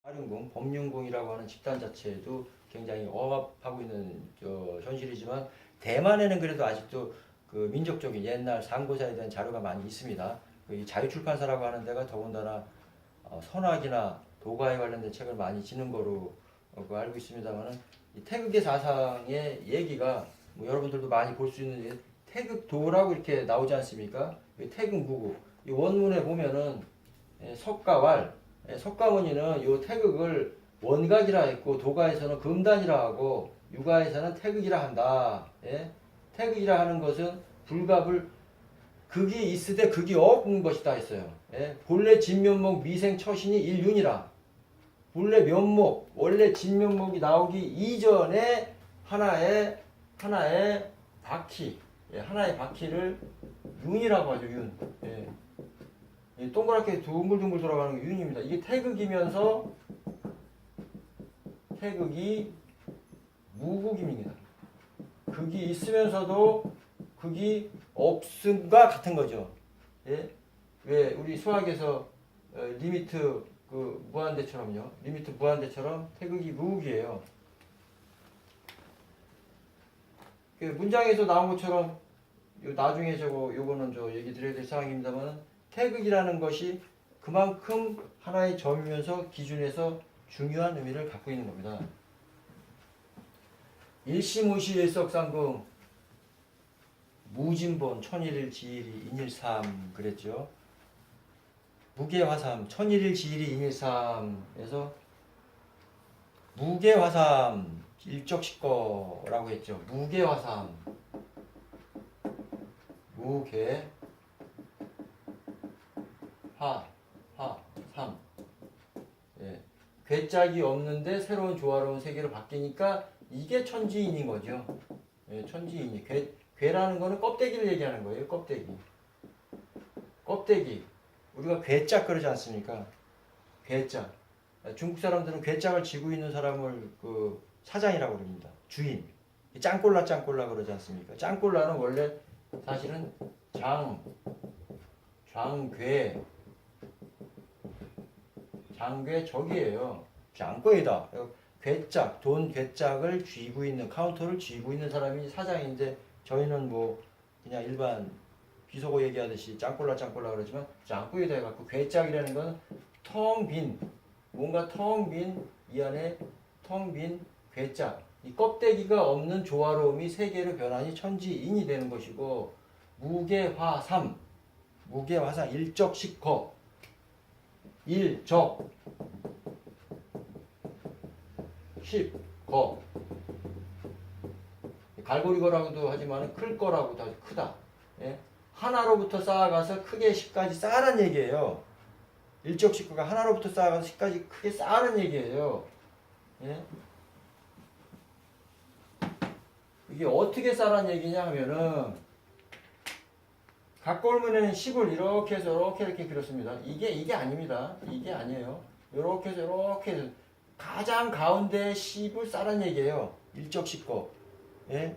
사륜궁, 법륜궁이라고 하는 집단 자체도 굉장히 억압하고 있는 현실이지만 대만에는 그래도 아직도 그 민족적인 옛날 상고사에 대한 자료가 많이 있습니다. 이 자유출판사라고 하는 데가 더군다나 선학이나 도가에 관련된 책을 많이 지는 거로 알고 있습니다만은 이 태극의 사상의 얘기가 뭐 여러분들도 많이 볼 수 있는 태극도라고 이렇게 나오지 않습니까? 태극무구 이 원문에 보면은 석가왈 석가모니는 이 태극을 원각이라 했고 도가에서는 금단이라 하고 유가에서는 태극이라 한다. 예? 태극이라 하는 것은 불갑을 극이 있으되 극이 없는 것이다 했어요. 예? 본래 진면목 미생 처신이 일윤이라. 본래 면목 원래 진면목이 나오기 이전에 하나의 바퀴 하나의 바퀴를 윤이라고 하죠. 윤. 예. 동그랗게 둥글둥글 돌아가는 게 윤입니다. 이게 태극이면서 태극이 무극입니다. 극이 있으면서도 극이 없음과 같은 거죠. 예? 왜 우리 수학에서 리미트 그 무한대처럼요. 리미트 무한대처럼 태극이 무극이에요. 그 문장에서 나온 것처럼 나중에 요거는 얘기 드려야 될 사항입니다만 태극이라는 것이 그만큼 하나의 점이면서 기준에서 중요한 의미를 갖고 있는 겁니다. 일시무시 일석상금 무진본 천일일 지일이 인일삼 그랬죠. 무게화삼 천일일 지일이 인일삼에서 무게화삼 일적식거라고 했죠. 무게화삼 무게 삼. 예. 괴짝이 없는데 새로운 조화로운 세계로 바뀌니까 이게 천지인인 거죠. 예, 천지인이. 괴라는 거는 껍데기를 얘기하는 거예요. 껍데기. 우리가 괴짝 그러지 않습니까? 괴짝. 중국 사람들은 괴짝을 쥐고 있는 사람을 그 사장이라고 그럽니다. 주인. 짱꼴라 그러지 않습니까? 짱꼴라는 원래 사실은 장괴 적이에요. 장거이다. 괴짝, 돈 괴짝을 쥐고 있는 카운터를 쥐고 있는 사람이 사장인데 저희는 뭐 그냥 일반 비속어 얘기하듯이 짱꼴라 그러지만 장거이다 해갖고 괴짝이라는 건 텅 빈 뭔가 텅 빈 이 안에 텅 빈 괴짝 이 껍데기가 없는 조화로움이 세계로 변하니 천지인이 되는 것이고 무게화삼 일적식거 일적 십거 갈고리거라고도 하지만 클 거라고 다 크다. 예? 하나로부터 쌓아가서 크게 10까지 쌓아란 얘기예요. 일적식거가 하나로부터 쌓아가서 10까지 크게 쌓아란 얘기예요. 예? 이게 어떻게 쌓아란 얘기냐 하면은 각골문에는 10을 이렇게 해서 이렇게 그렸습니다. 이게 아닙니다. 이게 아니에요. 이렇게 해서 이렇게 해서 가장 가운데 10을 쌓란 얘기예요. 일적식거. 예?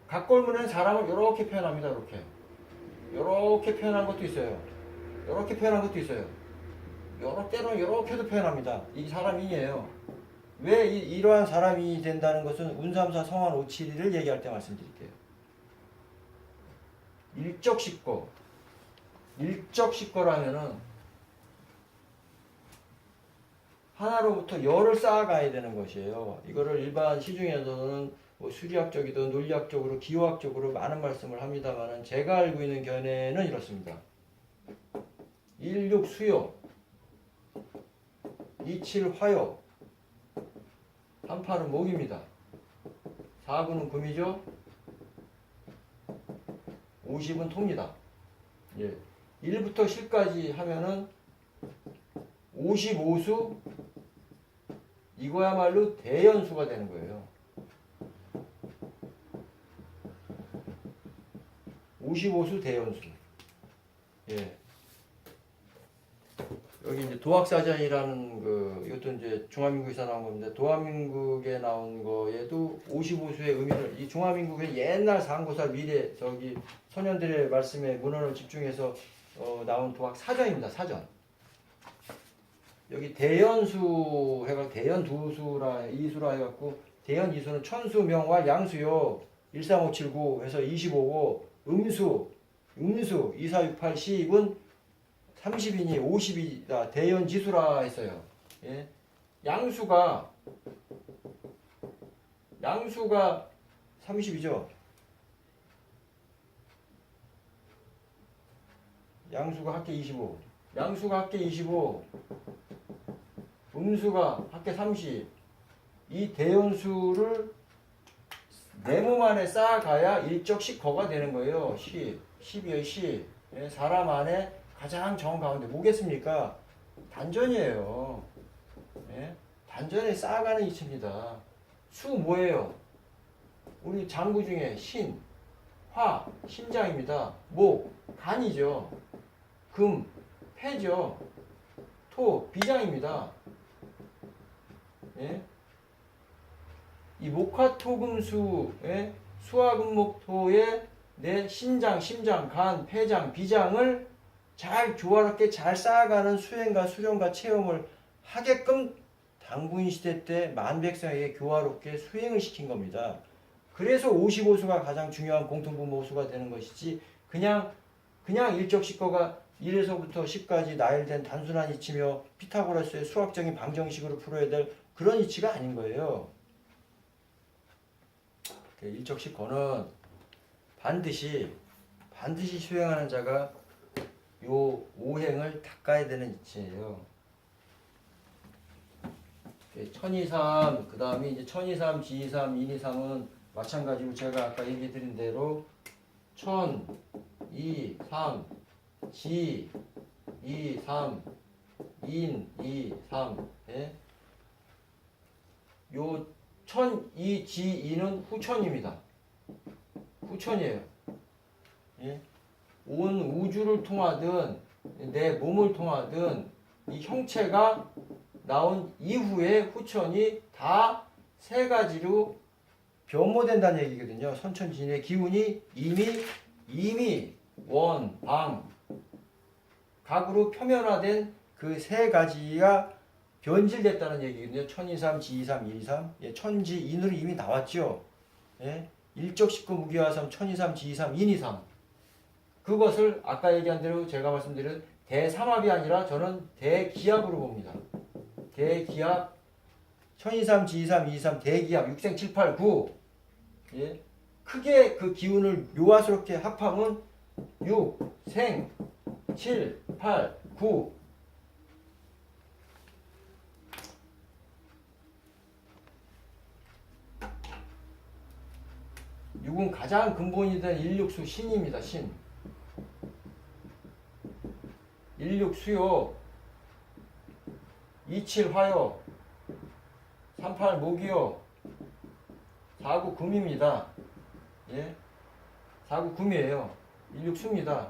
각골문에는 사람을 이렇게 표현합니다. 이렇게 표현한 것도 있어요. 이렇게 표현한 것도 있어요. 여러 때로는 이렇게도 표현합니다. 이게 사람이에요. 왜 이러한 사람이 된다는 것은 운삼사 성한 오칠이를 얘기할 때 말씀드릴게요. 일적식거라면은 하나로부터 열을 쌓아가야 되는 것이에요. 이거를 일반 시중에서는 뭐 수리학적이든 논리학적으로 기호학적으로 많은 말씀을 합니다만은 제가 알고 있는 견해는 이렇습니다. 16 수요, 27 화요, 38은 목입니다. 49는 금이죠. 50은 토입니다. 예. 1부터 10까지 하면은 55수 이거야말로 대연수가 되는 거예요. 55수 대연수. 예. 여기 이제 도학사전이라는 이것도 이제 중화민국에서 나온 건데 도화민국에 나온 거에도 55수의 의미를 이 중화민국의 옛날 상고사 미래 소년들의 말씀에 문헌을 집중해서 나온 도학사전입니다. 사전. 여기 대연수 해가 대연두수라 이수라 해갖고 대연 이수는 천수 명활 양수요 13579 해서 25고 음수 2468 시입은 30이니 50이다 대연지수라 했어요. 예? 양수가 30이죠. 양수가 합계 25. 양수가 합계 25. 음수가 합계 30. 이 대연수를 내 몸 안에 쌓아가야 일적씩 거가 되는 거예요. 10이에요. 10. 예, 사람 안에 가장 정 가운데 뭐겠습니까? 단전이에요. 예? 단전에 쌓아가는 이치입니다. 수 뭐예요? 우리 장구 중에 신, 화, 심장입니다. 목, 간이죠. 금, 폐죠. 토, 비장입니다. 예? 이 목화토금수, 예? 수화금목토의 내 신장, 심장, 간, 폐장, 비장을 잘 조화롭게 잘 쌓아가는 수행과 수련과 체험을 하게끔 당군 시대 때 만백성에게 교화롭게 수행을 시킨 겁니다. 그래서 55수가 가장 중요한 공통분모수가 되는 것이지 그냥 일적식거가 1에서부터 10까지 나열된 단순한 이치며 피타고라스의 수학적인 방정식으로 풀어야 될 그런 이치가 아닌 거예요. 일적식거는 반드시 수행하는 자가 요 오행을 닦아야 되는 이치예요. 1023, 그 다음에 이제 1023, 지이삼, 인이삼은 마찬가지로 제가 아까 얘기 드린 대로 1002, 3, 지, 2, 3, 인, 2, 3. 예? 요 1002, 지, 2는 후천입니다. 후천이에요. 예? 온 우주를 통하든 내 몸을 통하든 이 형체가 나온 이후에 후천이 다 세 가지로 변모된다는 얘기거든요. 선천진의 기운이 이미 원, 방, 각으로 표면화된 그 세 가지가 변질됐다는 얘기거든요. 천이삼, 지이삼, 일이삼. 예, 천지, 인으로 이미 나왔죠. 예? 일적식구 무기화삼, 천이삼, 지이삼, 인이삼. 그것을 아까 얘기한 대로 제가 말씀드린 대삼합이 아니라 저는 대기합으로 봅니다. 대기합, 천이삼, 지이삼, 이이삼, 대기합, 육생, 7, 8, 9. 예? 크게 그 기운을 묘화스럽게 합하면 6, 생, 7, 8, 9. 육은 가장 근본이 된 일육수 신입니다. 신. 일육수요. 27 화요. 38 목이요. 49 금입니다. 예? 49 금이에요. 일육수입니다.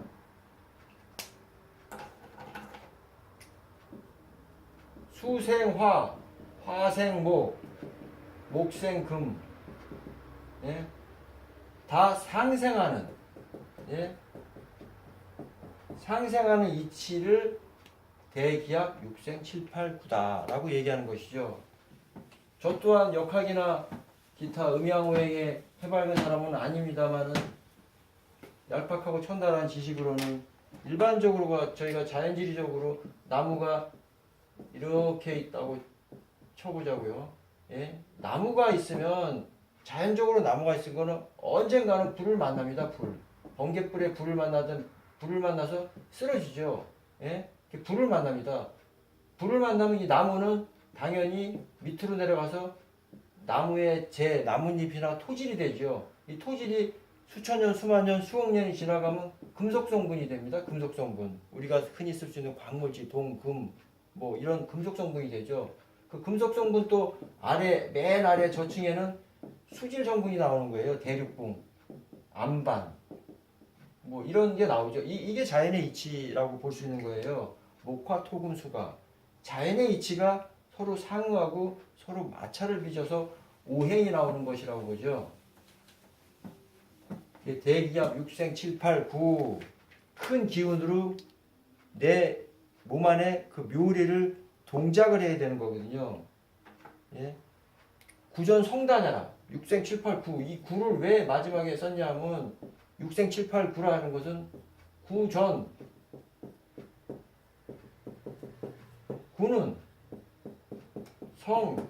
수생화, 화생목, 목생금. 예? 다 상생하는, 예? 상생하는 이치를 대기합 6생 7, 8, 9다라고 얘기하는 것이죠. 저 또한 역학이나 기타 음양오행에 해맑은 사람은 아닙니다만은 얄팍하고 천달한 지식으로는 일반적으로 저희가 자연지리적으로 나무가 이렇게 있다고 쳐보자고요. 예? 나무가 있으면 자연적으로 나무가 있은 거는 언젠가는 불을 만납니다. 번개불에 불을 만나서 쓰러지죠. 예? 불을 만납니다. 불을 만나면 이 나무는 당연히 밑으로 내려가서 나무의 나뭇잎이나 토질이 되죠. 이 토질이 수천 년, 수만 년, 수억 년이 지나가면 금속 성분이 됩니다. 금속 성분. 우리가 흔히 쓸 수 있는 광물질, 동, 금, 뭐 이런 금속 성분이 되죠. 그 금속 성분 또 맨 아래 저층에는 수질 성분이 나오는 거예요. 대륙붕, 암반, 뭐 이런 게 나오죠. 이게 자연의 이치라고 볼 수 있는 거예요. 목화, 토, 금, 수가. 자연의 이치가 서로 상응하고 서로 마찰을 빚어서 오행이 나오는 것이라고 보죠. 대기합 6생 7, 8, 9 큰 기운으로 내 몸 안에 그 묘리를 동작을 해야 되는 거거든요. 예? 구전 성단해라. 6생 7, 8, 9. 이 9를 왜 마지막에 썼냐면 6생 7, 8, 9라는 것은 구전. 9는 성,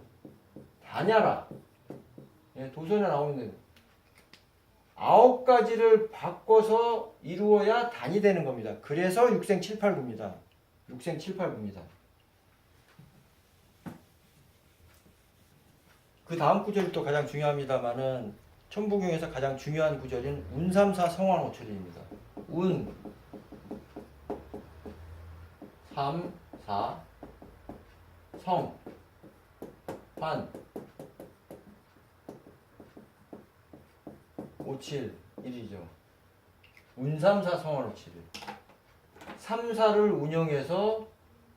다냐라. 예, 도선에 나오는 9가지를 바꿔서 이루어야 단이 되는 겁니다. 그래서 6생 7, 8, 9입니다. 6생 7, 8, 9입니다. 그 다음 구절이 또 가장 중요합니다만은 천부경에서 가장 중요한 구절인 운삼사 성환오출입니다. 운, 삼, 사, 성, 환, 5, 7, 1이죠. 운삼사 성환오칠. 3, 4를 운영해서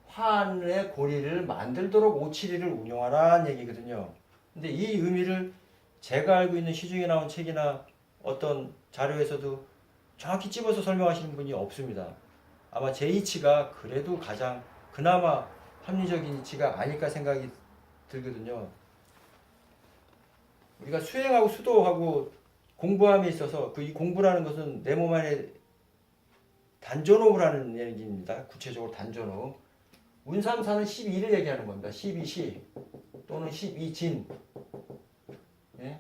환의 고리를 만들도록 5, 7, 1을 운영하라는 얘기거든요. 근데 이 의미를 제가 알고 있는 시중에 나온 책이나 어떤 자료에서도 정확히 찝어서 설명하시는 분이 없습니다. 아마 제 이치가 그래도 가장 그나마 합리적인 이치가 아닐까 생각이 들거든요. 우리가 수행하고 수도하고 공부함에 있어서 그 이 공부라는 것은 내 몸 안에 단전호흡을 하는 얘기입니다. 구체적으로 단전호흡. 운삼사는 12를 얘기하는 겁니다. 12시 또는 12진. 예?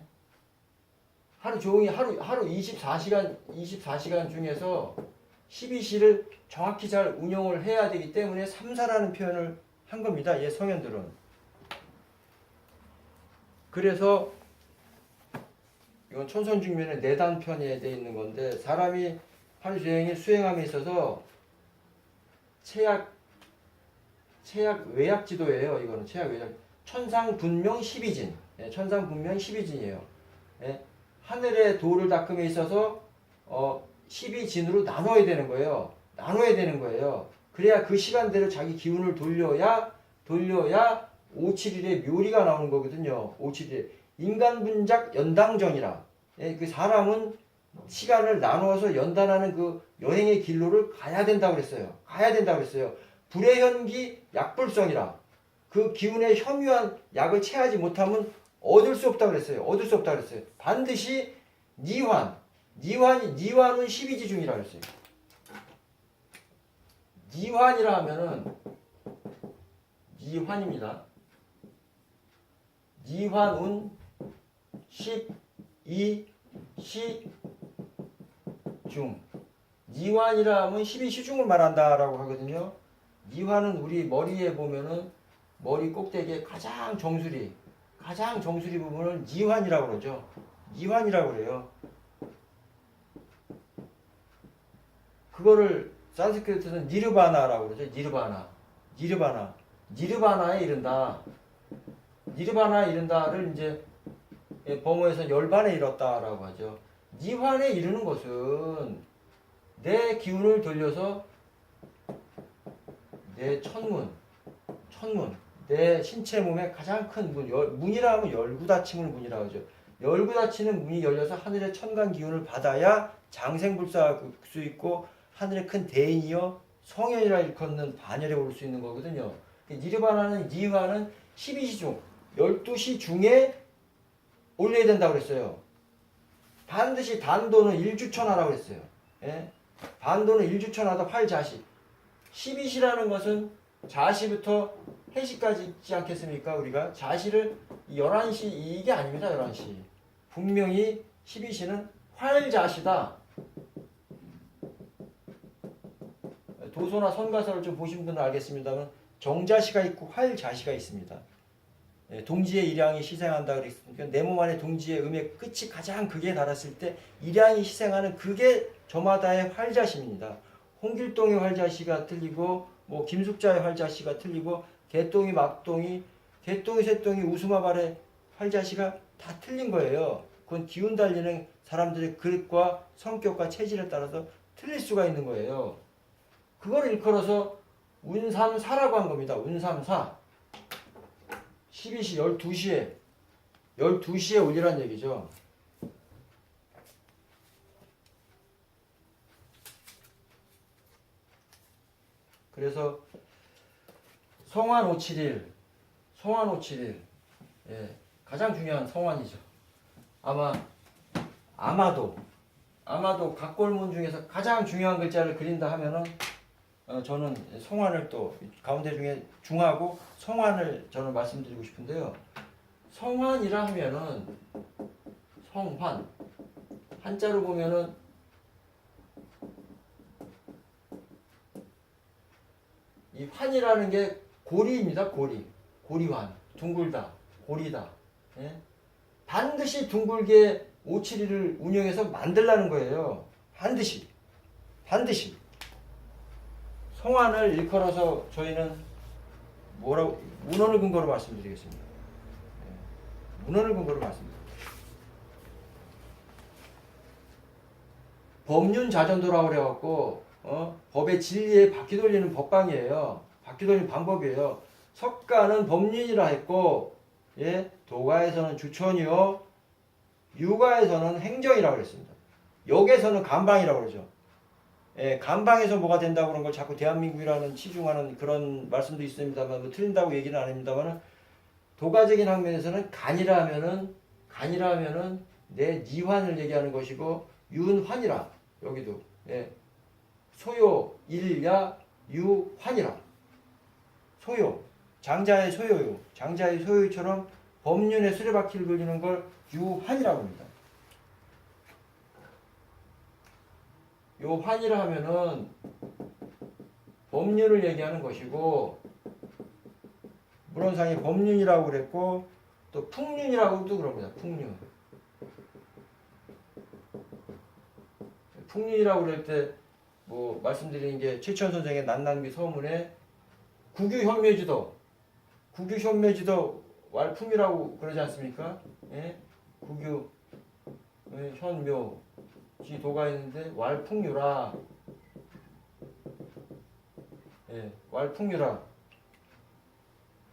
하루 종일 하루 24시간 중에서 12시를 정확히 잘 운영을 해야 되기 때문에 3사라는 표현을 한 겁니다. 예, 성현들은. 그래서 이건 천선중면의 내단편에 되어 있는 건데 사람이 하루 종일 수행함에 있어서 체약 외약지도예요. 이거는 체약 외약. 천상분명 12진. 예, 천상분명 12진이에요. 예, 하늘의 도를 닦음에 있어서 12진으로 나눠야 되는 거예요. 나눠야 되는 거예요. 그래야 그 시간대로 자기 기운을 돌려야 5, 7일의 묘리가 나오는 거거든요. 5, 7일. 인간분작 연당정이라. 예, 그 사람은 시간을 나누어서 연단하는 그 여행의 길로를 가야 된다고 그랬어요. 가야 된다고 그랬어요. 불의 현기 약불성이라. 그 기운에 혐유한 약을 체하지 못하면 얻을 수 없다고 그랬어요. 얻을 수 없다고 그랬어요. 반드시 니환은 12지 중이라고 그랬어요. 니환이라 하면은 니환입니다. 니환운 12시 중. 니환이라 하면 12시중을 말한다라고 하거든요. 니환은 우리 머리에 보면은 머리 꼭대기에 가장 정수리 부분을 니환이라고 그러죠. 니환이라고 그래요. 그거를 산스크리트는 니르바나라고 그러죠. 니르바나에 이른다. 니르바나에 이른다를 이제 범어에서 열반에 이뤘다라고 하죠. 니환에 이르는 것은 내 기운을 돌려서 내 천문, 내 신체 몸의 가장 큰 문, 문이라 하면 열구닫힘을 문이라고 하죠. 열구닫히는 문이 열려서 하늘의 천간 기운을 받아야 장생불사할 수 있고 하늘의 큰 대인이여 성현이라 일컫는 반열에 오를 수 있는 거거든요. 니르바나는 니화는 12시 중, 12시 중에 올려야 된다고 그랬어요. 반드시 단도는 일주천하라고 그랬어요. 예? 반도는 일주천하다 활자시. 12시라는 것은 자시부터 해시까지 있지 않겠습니까? 우리가 자시를 11시 이게 아닙니다. 11시. 분명히 12시는 활자시다. 도소나 선가서를 좀 보신 분은 알겠습니다만 정자시가 있고 활자시가 있습니다. 동지의 일양이 희생한다 그랬으니까 내 몸 안에 동지의 음의 끝이 가장 극에 달았을 때 일양이 희생하는 그게 저마다의 활자시입니다. 홍길동의 활자시가 틀리고 뭐 김숙자의 활자시가 틀리고 개똥이 막똥이 개똥이 새똥이 우스마발의 활자시가 다 틀린 거예요. 그건 기운 달리는 사람들의 그릇과 성격과 체질에 따라서 틀릴 수가 있는 거예요. 그걸 일컬어서 운삼사라고 한 겁니다. 운삼사. 12시 12시에 올리란 얘기죠. 그래서 성환 571, 성환 571, 예, 가장 중요한 성환이죠. 아마도 각골문 중에서 가장 중요한 글자를 그린다 하면은 저는 성환을 또 가운데 중에 중하고 성환을 저는 말씀드리고 싶은데요. 성환이라 하면은 성환 한자로 보면은 이 환이라는 게 고리입니다. 고리환, 둥글다, 고리다. 예? 반드시 둥글게 571을 운영해서 만들라는 거예요. 반드시. 성환을 일컬어서 저희는 문헌을 근거로 말씀드리겠습니다. 예. 문헌을 근거로 말씀드립니다. 법륜자전도라고 그래갖고 법의 진리에 바퀴 돌리는 법방이에요. 바퀴 돌리는 방법이에요. 석가는 법륜이라 했고, 예, 도가에서는 주천이요, 유가에서는 행정이라고 그랬습니다. 역에서는 감방이라고 그러죠. 예, 감방에서 뭐가 된다고 그런 걸 자꾸 대한민국이라는 치중하는 그런 말씀도 있습니다만, 뭐 틀린다고 얘기는 안 합니다만, 도가적인 학면에서는 간이라 하면은 내 니환을 얘기하는 것이고, 윤환이라, 여기도, 예, 소요, 일야, 유환이라. 소요, 장자의 소요요, 장자의 소요처럼 법륜의 수레바퀴를 돌리는 걸 유환이라고 합니다. 요 환이라 하면은 법륜을 얘기하는 것이고, 문헌상에 법륜이라고 그랬고, 또 풍륜이라고도 그럽니다. 풍륜이라고 그럴 때 뭐 말씀드리는 게 최천 선생의 난낭비 서문에 구규현묘지도 왈품이라고 그러지 않습니까? 예? 구규 현묘지 도가 있는데 왈풍유라. 예, 왈풍유라.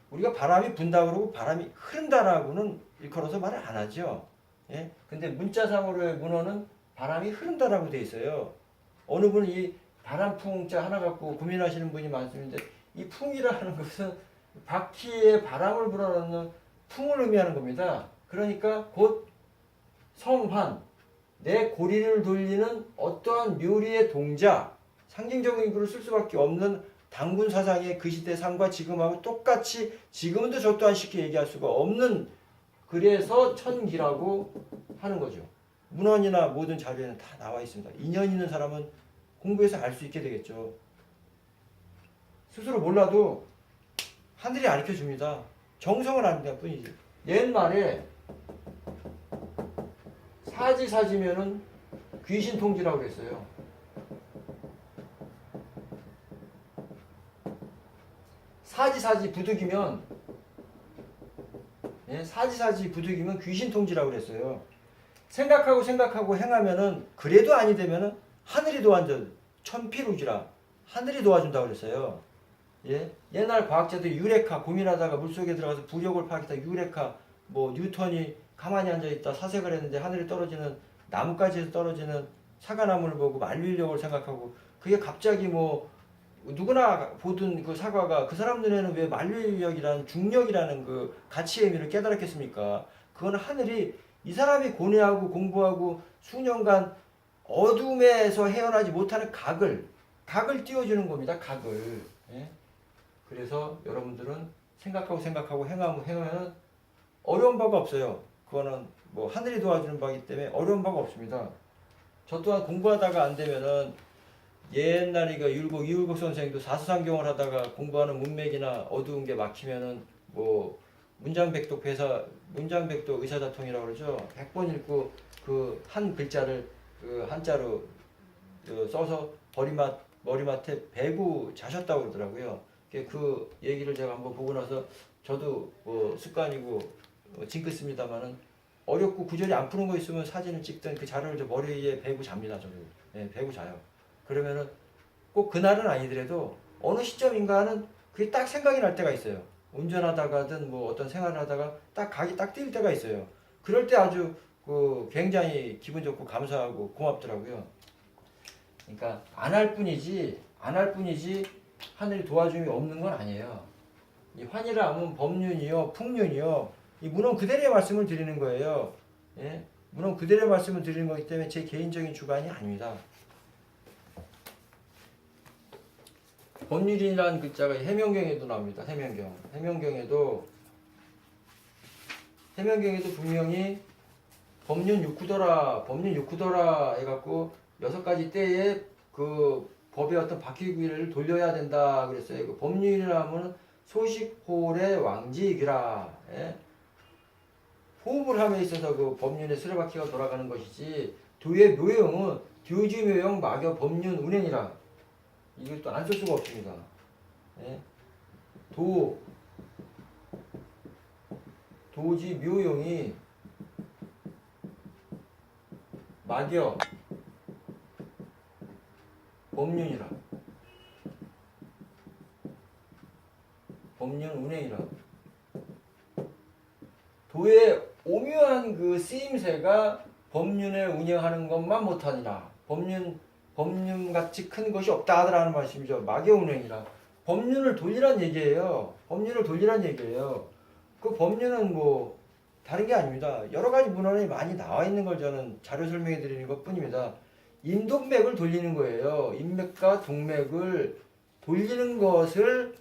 우리가 바람이 분다 그러고 바람이 흐른다라고는 일컬어서 말을 안 하죠. 예? 근데 문자상으로의 문헌은 바람이 흐른다라고 돼 있어요. 어느 분은 이 바람풍자 하나 갖고 고민하시는 분이 많습니다. 이 풍이라는 것은 바퀴에 바람을 불어넣는 풍을 의미하는 겁니다. 그러니까 곧 성환, 내 고리를 돌리는 어떠한 묘리의 동작, 상징적인 글을 쓸 수밖에 없는 당군 사상의 그 시대 삶과 지금하고 똑같이 지금도 저 또한 쉽게 얘기할 수가 없는, 그래서 천기라고 하는 거죠. 문헌이나 모든 자료에는 다 나와 있습니다. 인연 있는 사람은 공부해서 알 수 있게 되겠죠. 스스로 몰라도 하늘이 가르쳐 줍니다. 정성을 아는 뿐이지. 옛말에 사지면은 귀신 통지라고 그랬어요. 사지 부득이면, 예, 사지 부득이면 귀신 통지라고 그랬어요. 생각하고 행하면은 그래도 아니 되면은 하늘이 도와줘. 천피루지라. 하늘이 도와준다고 그랬어요. 예? 옛날 과학자들이 유레카 고민하다가 물속에 들어가서 부력을 파악했다. 유레카, 뭐 뉴턴이 가만히 앉아있다 사색을 했는데 하늘에 떨어지는 나뭇가지에서 떨어지는 사과나무를 보고 만류인력을 생각하고, 그게 갑자기 뭐 누구나 보던 그 사과가 그 사람 눈에는 왜 만류인력이라는 중력이라는 그 가치의 의미를 깨달았겠습니까? 그건 하늘이 이 사람이 고뇌하고 공부하고 수년간 어둠에서 헤어나지 못하는 각을 띄워주는 겁니다. 각을. 예? 그래서 여러분들은 생각하고 행하면 어려운 바가 없어요. 그거는 뭐 하늘이 도와주는 바이기 때문에 어려운 바가 없습니다. 저 또한 공부하다가 안 되면은, 옛날에 그 이율곡 선생도 사수상경을 하다가 공부하는 문맥이나 어두운 게 막히면은 뭐 문장백독 의사다통이라고 그러죠. 100번 읽고 그 한 글자를 그 한자로 써서 머리맡에 베고 자셨다고 그러더라고요. 그 얘기를 제가 한번 보고 나서 저도 뭐 습관이고 징긋습니다만은, 어렵고 구절이 안 푸는 거 있으면 사진을 찍든 그 자료를 머리에 베고 잡니다. 저도. 네, 베고 자요. 그러면은 꼭 그날은 아니더라도 어느 시점인가는 그게 딱 생각이 날 때가 있어요. 운전하다가든 뭐 어떤 생활을 하다가 딱 각이 딱 띄일 때가 있어요. 그럴 때 아주 그 굉장히 기분 좋고 감사하고 고맙더라고요. 그러니까 안 할 뿐이지 하늘이 도와줌이 없는 건 아니에요. 이 환이라 하면 법륜이요, 풍륜이요. 이 문헌 그대로의 말씀을 드리는 거예요. 예? 문헌 그대로의 말씀을 드리는 거기 때문에 제 개인적인 주관이 아닙니다. 법률이라는 글자가 해명경에도 나옵니다. 해명경. 해명경에도 분명히 법륜 육구더라 해갖고 6가지 때에 그 법의 어떤 바퀴구리를 돌려야 된다 그랬어요. 그 법률이라면 소식홀의 왕지이기라. 예? 호흡을 함에 있어서 그 법륜의 수레바퀴가 돌아가는 것이지 도의 묘용은 듀지묘용 막여 법륜 운행이라. 이걸 또 안 쓸 수가 없습니다. 예? 도지 묘용이 막여 법륜이라. 법륜 운행이라. 도의 오묘한 그 쓰임새가 법륜을 운영하는 것만 못하니라. 법륜같이 큰 것이 없다 하더라는 말씀이죠. 막여 운행이라. 법륜을 돌리란 얘기예요. 법륜을 돌리란 얘기예요. 그 법륜은 뭐 다른 게 아닙니다. 여러 가지 문헌에 많이 나와 있는 걸 저는 자료 설명해 드리는 것 뿐입니다. 인동맥을 돌리는 거예요. 인맥과 동맥을 돌리는 것을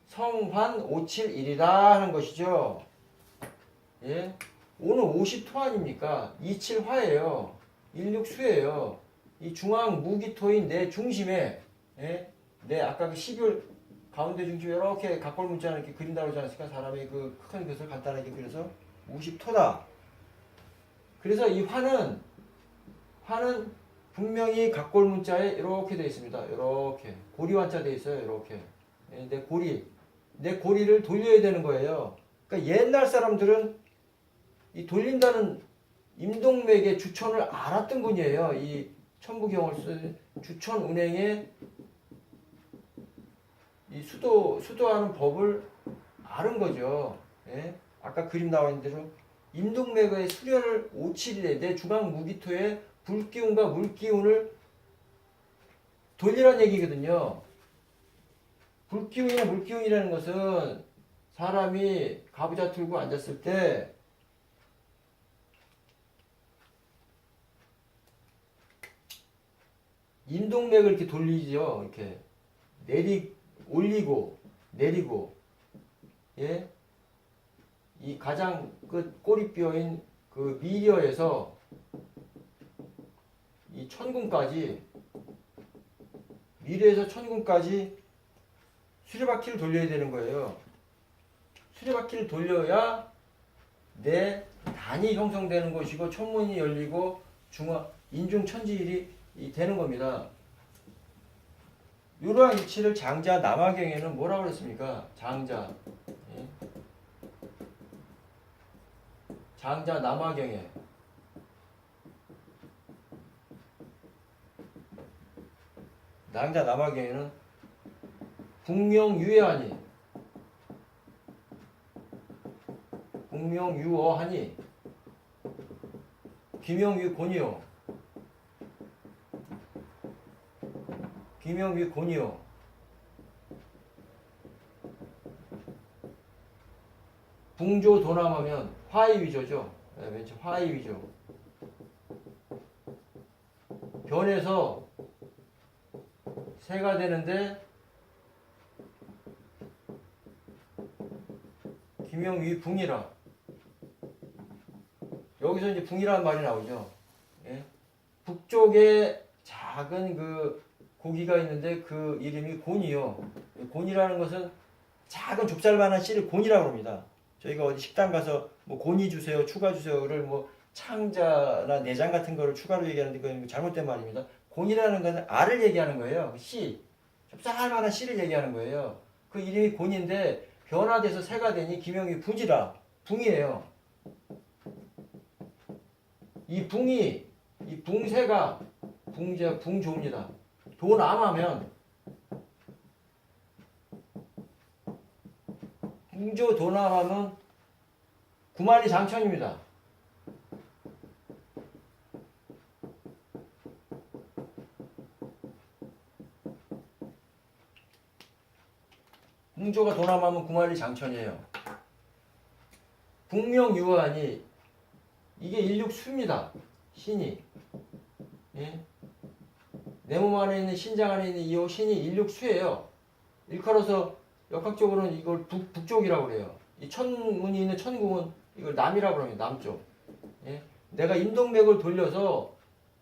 성환 571이라 하는 것이죠. 예? 오늘 50토 아닙니까? 27화예요. 16수예요. 이 중앙 무기토인 내 중심에, 예? 내 아까 그 12월 가운데 중심에 이렇게 각골 문자를 이렇게 그린다고 하지 않았습니까? 사람의 그 큰 것을 간단하게 그려서 50토다. 그래서 이 화는 분명히 각골 문자에 이렇게 되어 있습니다. 이렇게 고리환자 되어 있어요. 이렇게 내 고리를 돌려야 되는 거예요. 그러니까 옛날 사람들은 이 돌린다는 임동맥의 주천을 알았던 분이에요. 이 천부경을 쓴 주천 운행의 이 수도하는 법을 아는 거죠. 예? 아까 그림 나와 있는 대로 임동맥의 수련을 571에 내 중앙 무기토의 불기운과 물기운을 돌리란 얘기거든요. 불기운이나 물기운이라는 것은 사람이 가부좌 틀고 앉았을 때 임동맥을 이렇게 돌리죠. 이렇게 올리고 내리고, 예? 이 가장 끝 꼬리뼈인 그 미려에서 이 천궁까지, 미래에서 천궁까지 수레바퀴를 돌려야 되는 거예요. 수레바퀴를 돌려야 내 단이 형성되는 것이고 천문이 열리고 인중천지일이 되는 겁니다. 이러한 이치를 장자 남화경에는 뭐라고 그랬습니까? 장자. 예? 장자 남화경에 국명유예하니 국명유어하니 귀명유곤이요 붕조도남하면 화이위조죠. 네, 왠지 화이위조. 변해서 새가 되는데 기명위붕이라. 여기서 이제 붕이라는 말이 나오죠. 예? 북쪽에 작은 그 고기가 있는데 그 이름이 곤이요. 곤이라는 것은 작은 좁쌀만한 씨를 곤이라고 합니다. 저희가 어디 식당 가서 뭐 곤이 주세요, 추가 주세요를 뭐 창자나 내장 같은 거를 추가로 얘기하는데 그건 잘못된 말입니다. 곤이라는 것은 알을 얘기하는 거예요. 씨, 좁쌀만한 씨를 얘기하는 거예요. 그 이름이 곤인데 변화돼서 새가 되니 기명이 붕이라. 붕이에요. 이 붕새가 붕조입니다. 도남하면 붕조 도남하면 구만리 장천입니다. 궁조가 도남하면 구만리장천이에요. 북명유한이 이게 일육수입니다. 신이. 예? 내 몸 안에 있는 신장 안에 있는 이 신이 일육수예요. 일컬어서 역학적으로는 이걸 북쪽이라고 그래요. 이 천문이 있는 천궁은 이걸 남이라고 그럽니다. 남쪽. 예? 내가 임동맥을 돌려서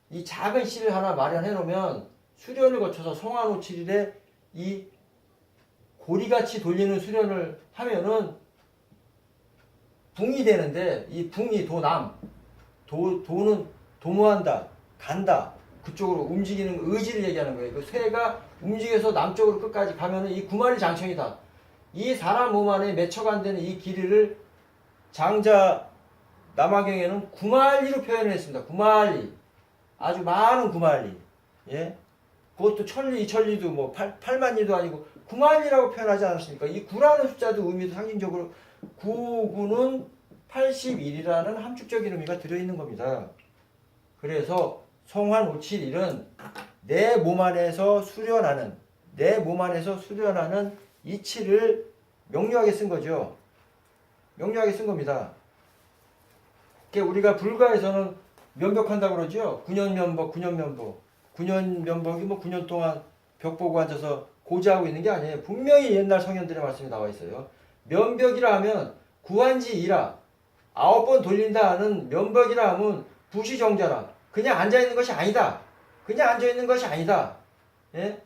이 작은 씨를 하나 마련해 놓으면 수련을 거쳐서 성화노칠일에 이 고리같이 돌리는 수련을 하면은 붕이 되는데, 이 붕이 도남, 도는 도모한다, 간다, 그쪽으로 움직이는 의지를 얘기하는 거예요. 그 쇠가 움직여서 남쪽으로 끝까지 가면은 이 구만리 장천이다. 이 사람 몸 안에 맺혀가 안 되는 이 길이를 장자 남화경에는 구만리로 표현을 했습니다. 구만리. 아주 많은 구만리. 예? 그것도 천리, 이천리도 뭐 8만리도 아니고 구만리라고 표현하지 않았습니까? 이 구라는 숫자도 의미도 상징적으로 99는 81이라는 함축적인 의미가 들어있는 겁니다. 그래서 성환 571은 내 몸 안에서 수련하는, 내 몸 안에서 수련하는 이치를 명료하게 쓴 거죠. 명료하게 쓴 겁니다. 우리가 불가에서는 면벽한다고 그러죠. 9년 면복, 9년 면복. 9년 면복이 뭐 9년 동안 벽 보고 앉아서 고지하고 있는 게 아니에요. 분명히 옛날 성현들의 말씀이 나와 있어요. 면벽이라 하면 구한지이라 9번 돌린다 하는 면벽이라 하면 부시정자라. 그냥 앉아있는 것이 아니다. 그냥 앉아있는 것이 아니다. 예?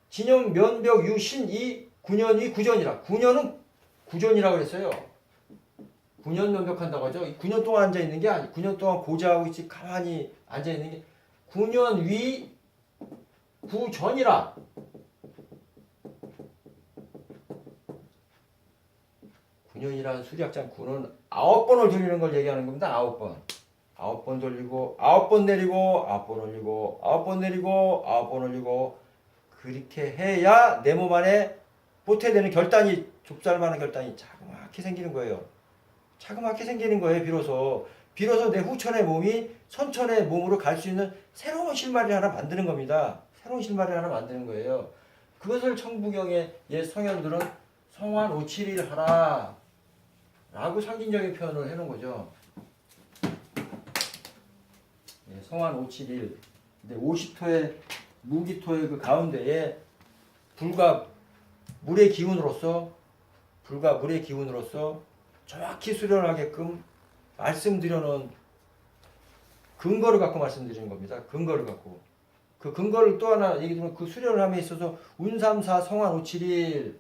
진영 면벽 유신이 9년이 구전이라. 9년은 구전이라고 그랬어요. 9년 면벽한다고 하죠. 9년 동안 앉아있는 게 아니, 9년 동안 고지하고 있지 가만히 앉아있는 게 9년 위 구전이라. 9년이라는 수리학장 9는 9번을 돌리는 걸 얘기하는 겁니다. 9번. 9번 돌리고 9번 내리고 9번 올리고 9번 내리고 9번 올리고 그렇게 해야 내 몸 안에 보태되는 결단이, 좁쌀만한 결단이 자그맣게 생기는 거예요. 자그맣게 생기는 거예요. 비로소 내 후천의 몸이 선천의 몸으로 갈 수 있는 새로운 실마리를 하나 만드는 겁니다. 새로운 실마리를 하나 만드는 거예요. 그것을 청부경의 옛 성현들은 성환 571 하라 라고 상징적인 표현을 해놓은 거죠. 예, 성환 571. 근데 50토의 무기토의 그 가운데에 불과 물의 기운으로서 정확히 수련하게끔 말씀드려놓은 근거를 갖고 말씀드리는 겁니다. 근거를 갖고. 그 근거를 또 하나 얘기 드리면 그 수련을 함에 있어서 운삼사 성환 571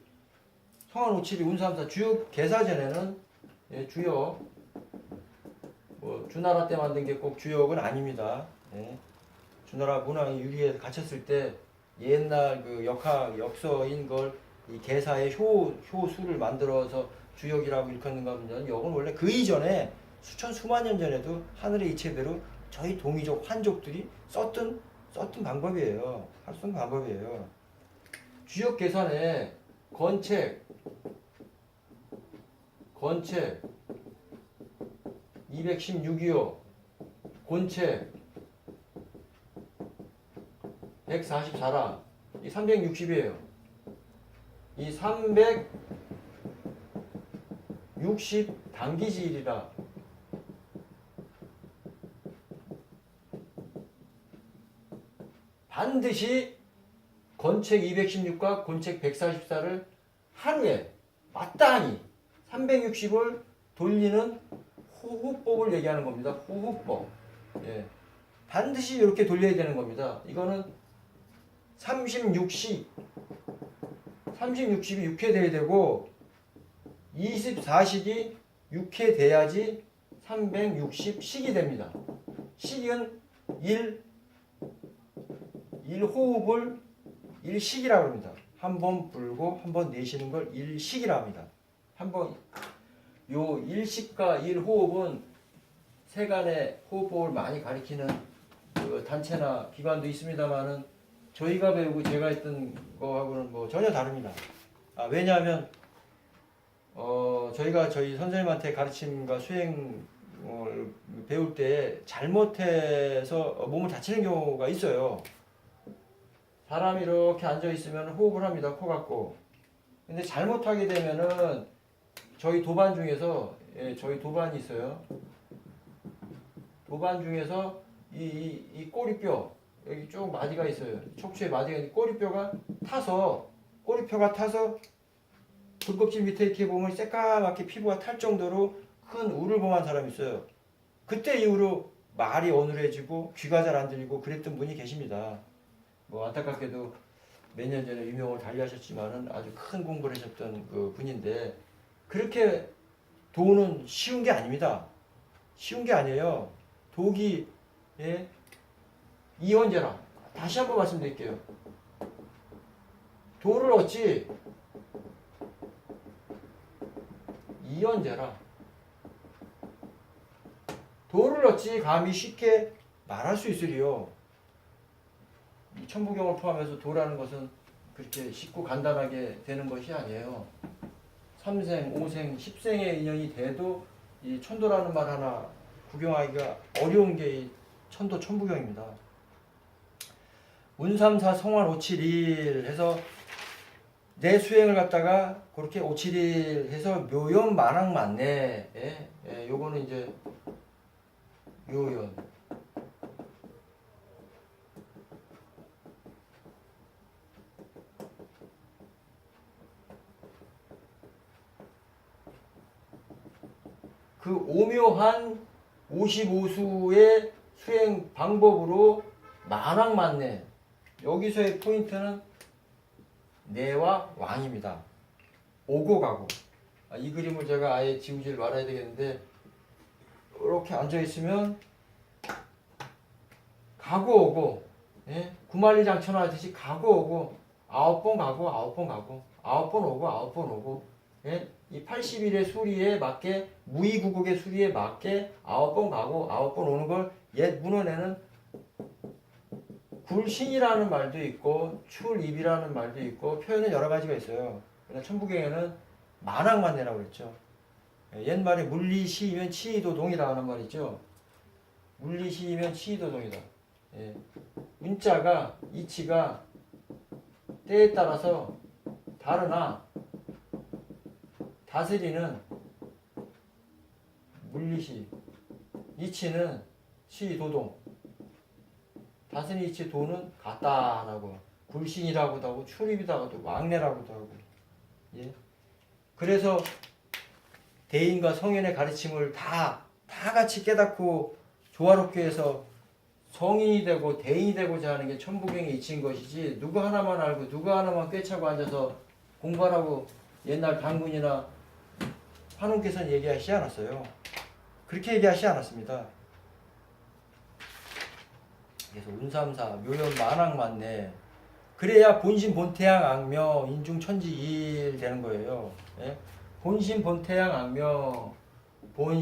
운삼사 주역 개사전에는 예, 주역 뭐 주나라 때 만든 게 꼭 주역은 아닙니다. 예. 주나라 문왕이 유리에 갇혔을 때 옛날 그 역학 역서인 걸 이 개사의 효수를 만들어서 주역이라고 일컫는가 하면 역은 원래 그 이전에 수만 년 전에도 하늘의 이체대로 저희 동이족 환족들이 썼던 방법이에요. 쓰는 방법이에요. 주역 계산에 건책 216이요. 곤책 144라. 이 360이에요. 이 360 단기지일이라. 반드시 건책 216과 곤책 144를 하루에 마땅히 360을 돌리는 호흡법을 얘기하는 겁니다. 호흡법. 예. 반드시 이렇게 돌려야 되는 겁니다. 이거는 30, 60이 6회 돼야 되고 24식이 6회 돼야지 360식이 됩니다. 식은 1호흡을 1식이라고 합니다. 한 번 불고 한 번 내쉬는 걸 1식이라고 합니다. 요 1식과 1호흡은 세간의 호흡법을 많이 가리키는 그 단체나 기관도 있습니다만은 저희가 배우고 제가 했던 거하고는 뭐 전혀 다릅니다. 왜냐하면 저희가 저희 선생님한테 가르침과 수행을 배울 때 잘못해서 몸을 다치는 경우가 있어요. 사람이 이렇게 앉아 있으면 호흡을 합니다. 코 갖고 근데 잘못하게 되면은 저희 도반 중에서 저희 도반이 있어요. 도반 중에서 이 꼬리뼈 여기 쭉 마디가 있어요. 척추에 마디가 있는데 꼬리뼈가 타서 등껍질 밑에 이렇게 보면 새까맣게 피부가 탈 정도로 큰 우를 범한 사람이 있어요. 그때 이후로 말이 어눌해지고 귀가 잘 안 들리고 그랬던 분이 계십니다. 뭐 안타깝게도 몇 년 전에 유명을 달리하셨지만은 아주 큰 공부를 하셨던 그 분인데 그렇게 도는 쉬운 게 아닙니다. 쉬운 게 아니에요. 독이 이원제라. 다시 한번 말씀드릴게요. 도를 얻지 이원제라. 도를 얻지 감히 쉽게 말할 수 있으리요. 이 천부경을 포함해서 도라는 것은 그렇게 쉽고 간단하게 되는 것이 아니에요. 3생, 5생, 10생의 인연이 돼도 이 천도라는 말 하나 구경하기가 어려운 게 이 천도 천부경입니다. 운삼사 성환 571 해서 내 수행을 갖다가 그렇게 571 해서 묘연 만학 만내. 요거는 이제 묘연. 그 오묘한 55수의 수행 방법으로 만학 만내. 여기서의 포인트는 내와 왕입니다. 오고 가고. 이 그림을 제가 아예 지우질 말아야 되겠는데 이렇게 앉아 있으면 가고 오고, 구만리장천 하듯이 가고 오고 9번 가고 9번 가고 9번 오고 9번 오고, 이 80일의 수리에 맞게 무의구국의 수리에 맞게 9번 가고 9번 오는 걸 옛 문헌에는 굴신이라는 말도 있고 출입이라는 말도 있고 표현은 여러 가지가 있어요. 그러나 천부경에는 만학만내라고 그랬죠. 옛말에 물리시이면 치이도동이라 하는 말이죠. 물리시이면 치이도동이다. 문자가 이치가 때에 따라서 다르나 다스리는 물리시, 이치는 치도동, 다스리 이치 도는 같다라고, 굴신이라고도 하고 출입이라고도 하고 왕래라고도 하고. 그래서 대인과 성현의 가르침을 다 같이 깨닫고 조화롭게 해서 성인이 되고 대인이 되고자 하는 게 천부경의 이치인 것이지, 누구 하나만 알고 누구 하나만 꿰차고 앉아서 공부하라고 옛날 당군이나 환웅께서는 얘기하시지 않았어요. 그렇게 얘기하시지 않았습니다. 그래서 운삼사, 묘연, 만학만내. 그래야 본심, 본태양, 악명, 인중, 천지, 일 되는 거예요. 본심, 본태양, 악명, 본심